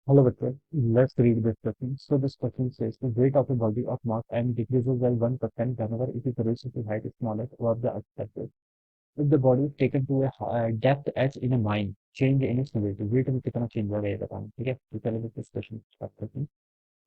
Hello, Victor. Let's read this question. So this question says the weight of a body of mass m decreases by 1% whenever it is raised to height smaller or the expected. If the body is taken to a depth h in a mine, change in its weight. Weight में कितना change होगा ये बताना, ठीक है? तो पहले this question start करते हैं.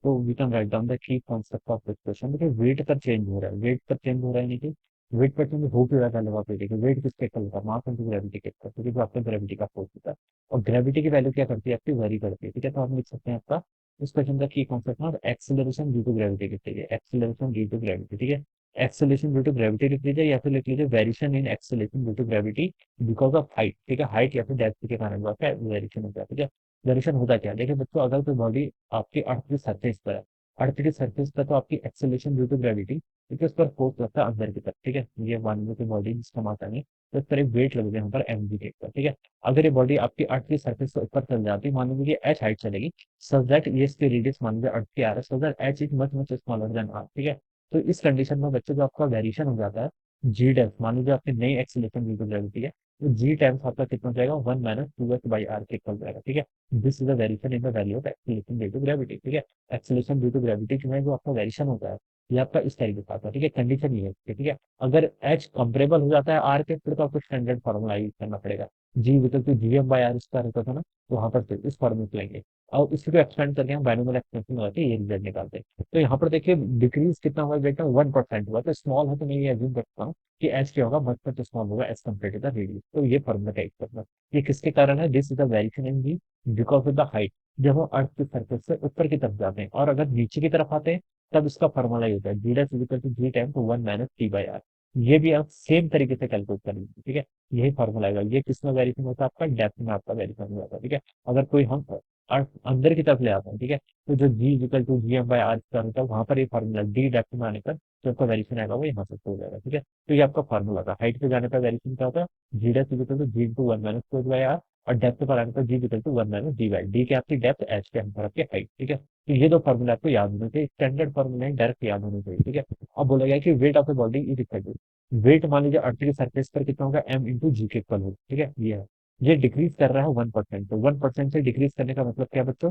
तो we can write down the key concept of this question. देखिए weight पर change हो रहा है, weight पर change हो रहा है नहीं कि weight पर change हो क्यों रहा है पहले बात ये देखिए weight किसके इक्वल होता है मास इंटू ग्रेविटी के इक्वल क्योंकि जो आपका ग्रेविटी का फोर्स होता है और ग्रेविटी की वैल्यू क्या करती है आपकी वेरी करती है ठीक है तो हम लिख सकते हैं आपका इस क्वेश्चन का की कॉन्सेप्ट ना एक्सेलरेशन ड्यू टू ग्रेविटी लिख लीजिए एक्सेलरेशन ड्यू टू ग्रेविटी ठीक है एक्सेलरेशन ड्यू टू ग्रेविटी लिख लीजिए या फिर लिख लीजिए variation in acceleration due to gravity because of height ठीक है हाइट या फिर डेप्थ के कारण जो आपका वेरिएशन होता है ठीक है वेरिएशन होता क्या है देखिए बच्चों अगर कोई बॉडी आपकी अर्थ की सरफेस पर है अर्थ की सरफेस पर तो आपकी एक्सेलरेशन ड्यू टू ग्रेविटी क्योंकि उस पर फोर्स लगता है अंदर की तरफ ठीक है ये मान लो कि बॉडी जिसका मास है तो इस पर एक वेट लग यहाँ पर एम जी टेक पर ठीक है अगर ये बॉडी आपकी अर्थ की सरफेस से ऊपर चल जाती है मान लीजिए कि एच हाइट चलेगी सो दैट ये इसकी रेडियस मान लीजिए अर्थ की आ रहा है so that h is much much smaller than r ठीक है तो इस कंडीशन में बच्चों जो आपका वेरिएशन हो जाता है जी डेफ मान लीजिए आपकी नई एक्सेलरेशन ड्यू टू ग्रेविटी है तो जी टाइम्स आपका कितना हो जाएगा 1 - 2h/r के इक्वल जाएगा ठीक है this is the variation in the value of acceleration due to gravity ठीक है एक्सेलरेशन ड्यू टू ग्रेविटी जो है जो आपका वेरिएशन होता है ये आपका इस तरीके से आता है ठीक है कंडीशन ये है ठीक है अगर एच कंपेरेबल हो जाता है आर के फिर तो आपको स्टैंडर्ड फार्मूला यूज करना पड़ेगा g equal to G M by r इसका रहता था ना तो वहां पर फिर इस फॉर्मूले को लेंगे और इसी को एक्सपेंड करके हम बाइनोमियल एक्सपेंशन लगाते हैं ये रिजल्ट निकालते हैं तो यहाँ पर देखिए डिक्रीज कितना हुआ बेटा 1% हुआ तो स्मॉल है तो मैं ये एज्यूम करता हूँ कि एच क्या होगा मच मच स्मॉल होगा as compare to the radius तो ये फॉर्मूला टाइप करना ये किसके कारण है this is the variation in g because of the height जब हम अर्थ की सरफेस से ऊपर की तरफ जाते हैं और अगर नीचे की तरफ आते हैं तब इसका फॉर्मूला ये होता है G dash equal to G time to 1 - T/R ये भी आप सेम तरीके से कैलकुलेट करेंगे ठीक है यही फॉर्मूला आएगा ये किसमें वेरिएशन होता है आपका डेप्थ में आपका वेरिएशन हो जाता है ठीक है अगर कोई हम अंदर की तरफ ले आते हैं ठीक है तो जो G equal to G M by R square होता है वहां पर ये फॉर्मूला डी डेप्थ में आने पर जो आपका वेरिएशन आएगा वो यहाँ से हो जाएगा ठीक है तो ये आपका फॉर्मूला था हाइट पे जाने पर वेरिएशन क्या होता है G dash equal to G into 1 - 2 और डेप्थ पर आने पर G equal to 1 - D/, D की आपकी डेप्थ एच के अंदर आपकी हाइट ठीक है तो ये दो फॉर्मूला आपको याद होने चाहिए स्टैंडर्ड फॉर्मूला है डायरेक्ट याद होने चाहिए ठीक है अब बोला गया कि weight of a body is equal to weight मान लीजिए अर्थ की सरफेस पर कितना होगा एम इंटू जी के इक्वल होगा ठीक है ये है ये डिक्रीज कर रहा है 1% तो 1% से डिक्रीज करने का मतलब क्या बच्चों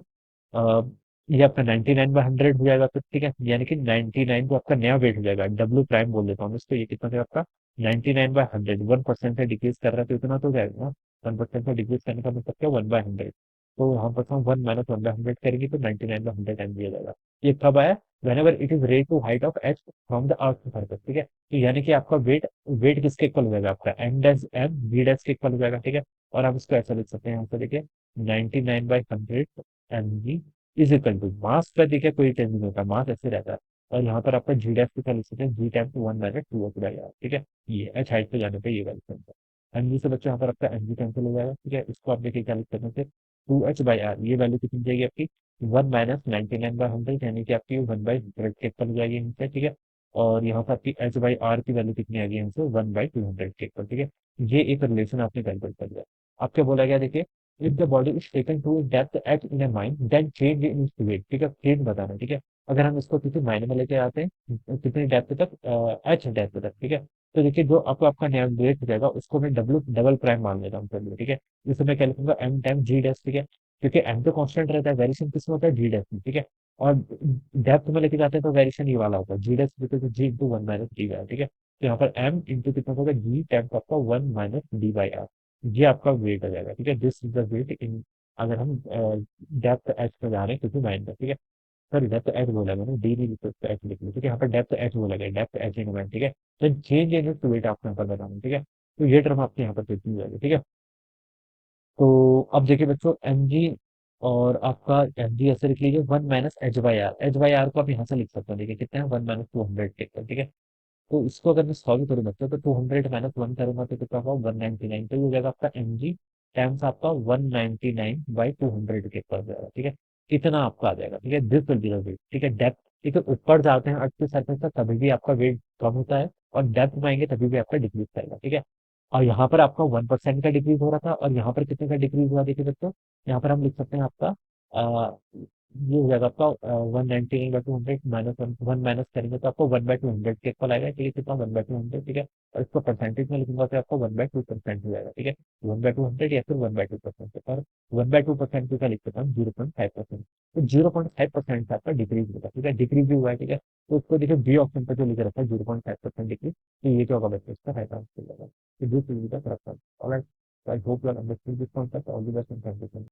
अ, ये आपका 99/100 हो जाएगा तो ठीक है यानी कि 99 जो आपका नया वेट हो जाएगा डब्ल्यू प्राइम बोल देता हूँ इसको ये कितना है आपका 99/100 1% से डिक्रीज कर रहा है तो इतना तो हो जाएगा ना 1% से डिक्रीज करने का मतलब क्या 1/100 तो यहाँ पर हम 1 - 1/100 करेंगे तो 99/100 टाइम दिया जाएगा ये कब आया whenever it is raised to height of h from the earth surface ठीक है तो यानी कि आपका वेट वेट किसके इक्वल हो जाएगा आपका m dash m v dash के इक्वल हो जाएगा ठीक है और आप इसको ऐसा लिख सकते हैं यहाँ पे देखिए 99/100 m g is equal to mass का देखिए कोई चेंज नहीं होता मास ऐसे रहता है और यहाँ पर आपका जी डैश के लिख सकते हैं जी टाइम टू 1 - 2 हो जाएगा ठीक है ये एच हाइट पे जाने पे ये वैल्यू बनता है एम जी से बच्चों यहाँ पर आपका एम जी कैंसिल हो जाएगा ठीक है इसको आप देखिए क्या लिख सकते हैं 2h/r ये वैल्यू कितनी जाएगी आपकी 1 - 99/100 यानी कि आपकी 1/100 के इक्वल हो जाएगी यहाँ पे ठीक है और यहाँ पर आपकी h/r की वैल्यू कितनी आ गई यहाँ से 1/200 के इक्वल ठीक है ये एक रिलेशन आपने कैलकुलेट कर लिया अब क्या बोला गया देखिए if the body is taken to depth at in a mine then change in its weight ठीक है चेंज बताना है, ठीक है अगर हम इसको किसी मायने में लेके आते हैं कितनी डेप्थ तक एच डेप्थ तक ठीक है तो देखिए जो आपको आपका नया वेट हो जाएगा उसको मैं डब्ल्यू डबल प्राइम मान लेता हूँ चलिए ठीक है इसमें मैं क्या लिखूंगा एम टाइम जी डैश ठीक है क्योंकि एम तो कांस्टेंट रहता है वेरिएशन किसमें होता है जी डैश में ठीक है और डेप्थ में लेके जाते हैं तो वेरिएशन ये वाला होता है G dash because G into 1 - D/r ठीक है तो यहाँ पर एम इंटू कितना होगा जी टाइम्स आपका 1 - D/r ये आपका वेट हो जाएगा ठीक है दिस इज द वेट इन अगर हम डेप्थ एच पे जा रहे हैं क्योंकि माइन का ठीक है सॉरी डेप्थ एच बोला मैंने डी नहीं लिख सकता एच लिख लो ठीक है यहाँ पर डेप्थ एच बोला गया डेप्थ एच इन माइन ठीक है तो चेंज इन टू वेट आपको यहाँ पर बताना ठीक है तो ये टर्म आपके यहाँ पर कितनी हो जाएगी ठीक है तो अब देखिए बच्चों एम जी और आपका एम जी ऐसे लिख लीजिए 1 - H/R H/R को आप यहाँ से लिख सकते हो देखिए कितना है 1 - 200 ठीक है तो इसको अगर मैं सॉल्व करूँ बच्चों तो 200 - 1 करूंगा तो कितना होगा 199 तो ये हो जाएगा आपका एम जी टाइम्स आपका 199/200 के ऊपर जाएगा ठीक है इतना आपका आ जाएगा ठीक है this will be the weight ठीक है डेप्थ ठीक है ऊपर जाते हैं अर्थ के सरफेस तक तभी भी आपका वेट कम होता है और डेप्थ में आएंगे तभी भी आपका डिक्रीज करेगा ठीक है और यहाँ पर आपका 1% का डिक्रीज हो रहा था और यहाँ पर कितने का डिक्रीज हुआ देखिए दोस्तों यहाँ पर हम लिख सकते हैं आपका ये हो जाएगा आपका 199/200 माइनस वन, वन माइनस करेंगे तो आपको 1/200 के इक्वल आएगा, ठीक है, कितना 1/200, ठीक है। और इसको परसेंटेज में लिखूंगा तो आपको 1/2% हो जाएगा, ठीक है। 1/200 या फिर 1/2%, और 1/2% का लिख देता हूँ 0.5%। तो 0.5% आपका डिक्रीज होगा, ठीक है, डिक्रीज भी हुआ है, ठीक है। तो उसको देखिए बी ऑप्शन पर जो लिख रखा है 0.5% डिक्रीज, तो ये जो होगा बच्चे इसका राइट आंसर होगा। तो this will be the correct answer. Alright, I hope you are understood this concept. All the best and thank you.